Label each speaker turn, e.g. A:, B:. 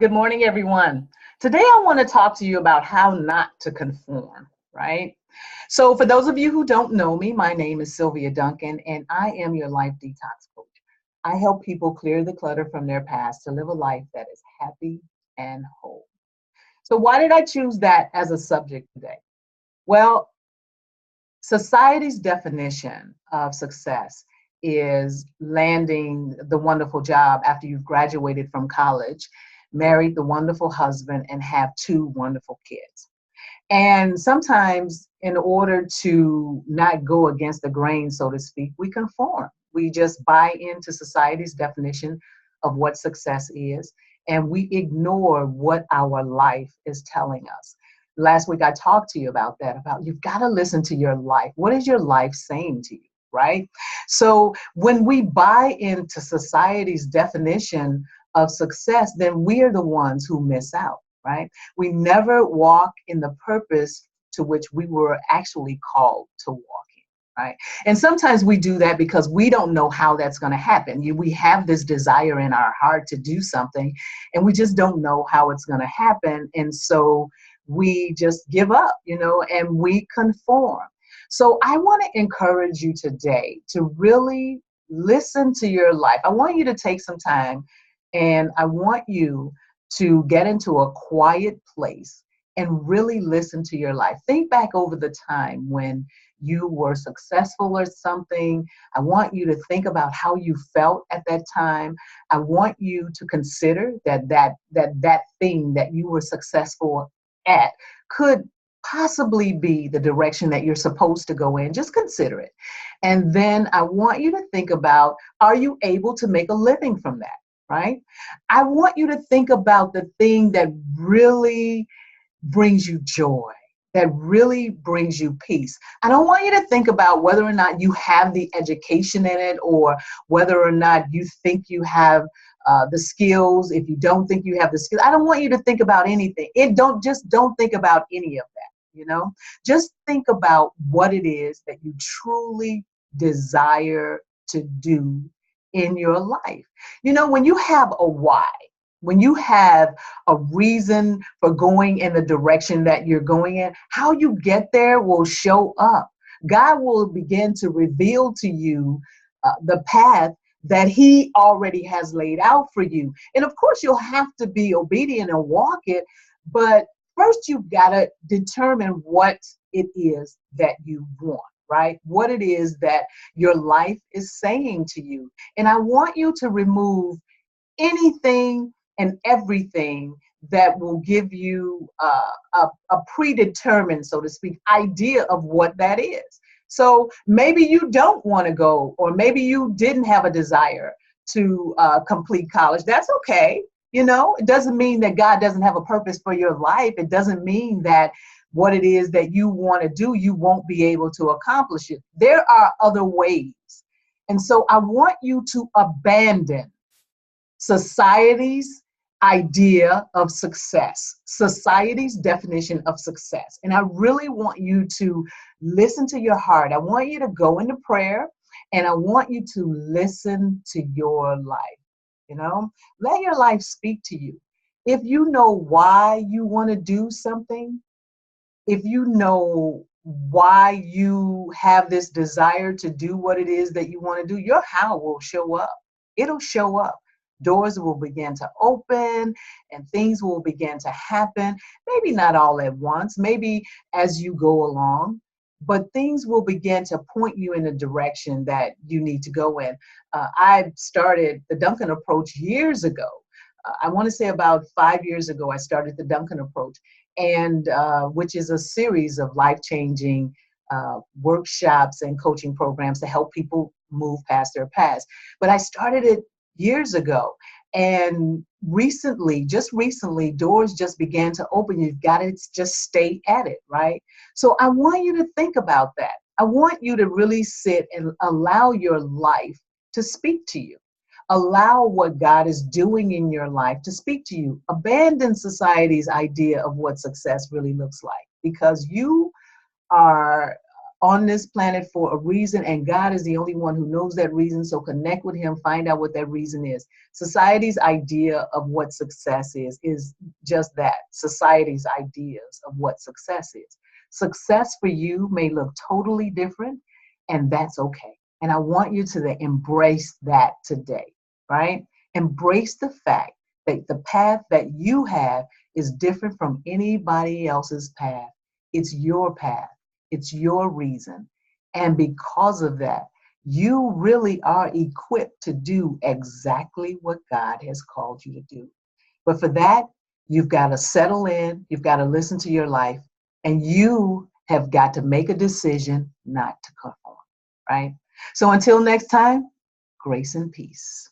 A: Good morning, everyone. Today, I want to talk to you about how not to conform, right? So, for those of you who don't know me, my name is Sylvia Duncan, and I am your life detox coach. I help people clear the clutter from their past to live a life that is happy and whole. So, why did I choose that as a subject today? Well, society's definition of success is landing the wonderful job after you've graduated from college, married the wonderful husband, and have two wonderful kids. And sometimes, in order to not go against the grain, so to speak, we conform. We just buy into society's definition of what success is, and we ignore what our life is telling us. Last week, I talked to you about that, about you've got to listen to your life. What is your life saying to you, right? So when we buy into society's definition of success, then we are the ones who miss out, right? We never walk in the purpose to which we were actually called to walk in, right? And sometimes we do that because we don't know how that's going to happen. We have this desire in our heart to do something, and we just don't know how it's going to happen. And so we just give up, and we conform. So I want to encourage you today to really listen to your life. I want you to take some time, and I want you to get into a quiet place and really listen to your life. Think back over the time when you were successful or something. I want you to think about how you felt at that time. I want you to consider that thing that you were successful at could possibly be the direction that you're supposed to go in. Just consider it. And then I want you to think about, are you able to make a living from that? Right? I want you to think about the thing that really brings you joy, that really brings you peace. I don't want you to think about whether or not you have the education in it, or whether or not you think you have the skills. If you don't think you have the skills, I don't want you to think about anything. Don't think about any of that. Just think about what it is that you truly desire to do in your life. When you have a why, when you have a reason for going in the direction that you're going in, how you get there will show up. God will begin to reveal to you the path that He already has laid out for you. And of course, you'll have to be obedient and walk it. But first, you've got to determine what it is that you want, right? What it is that your life is saying to you. And I want you to remove anything and everything that will give you a predetermined, so to speak, idea of what that is. So maybe you don't want to go, or maybe you didn't have a desire to complete college. That's okay. It doesn't mean that God doesn't have a purpose for your life. It doesn't mean that what it is that you want to do, you won't be able to accomplish it. There are other ways. And so I want you to abandon society's idea of success, society's definition of success. And I really want you to listen to your heart. I want you to go into prayer, and I want you to listen to your life. Let your life speak to you. If you know why you want to do something, if you know why you have this desire to do what it is that you want to do, your how will show up. It'll show up. Doors will begin to open and things will begin to happen. Maybe not all at once, maybe as you go along, but things will begin to point you in the direction that you need to go in. I started the Duncan approach years ago. I want to say about 5 years ago, I started the Duncan approach, and which is a series of life-changing workshops and coaching programs to help people move past their past. But I started it years ago. And just recently, doors just began to open. You've got to just stay at it, right? So I want you to think about that. I want you to really sit and allow your life to speak to you. Allow what God is doing in your life to speak to you. Abandon society's idea of what success really looks like, because you are on this planet for a reason, and God is the only one who knows that reason. So connect with him, find out what that reason is. Society's idea of what success is just that, society's ideas of what success is. Success for you may look totally different, and that's okay. And I want you to embrace that today, right? Embrace the fact that the path that you have is different from anybody else's path. It's your path. It's your reason. And because of that, you really are equipped to do exactly what God has called you to do. But for that, you've got to settle in, you've got to listen to your life, and you have got to make a decision not to conform, right? So until next time, grace and peace.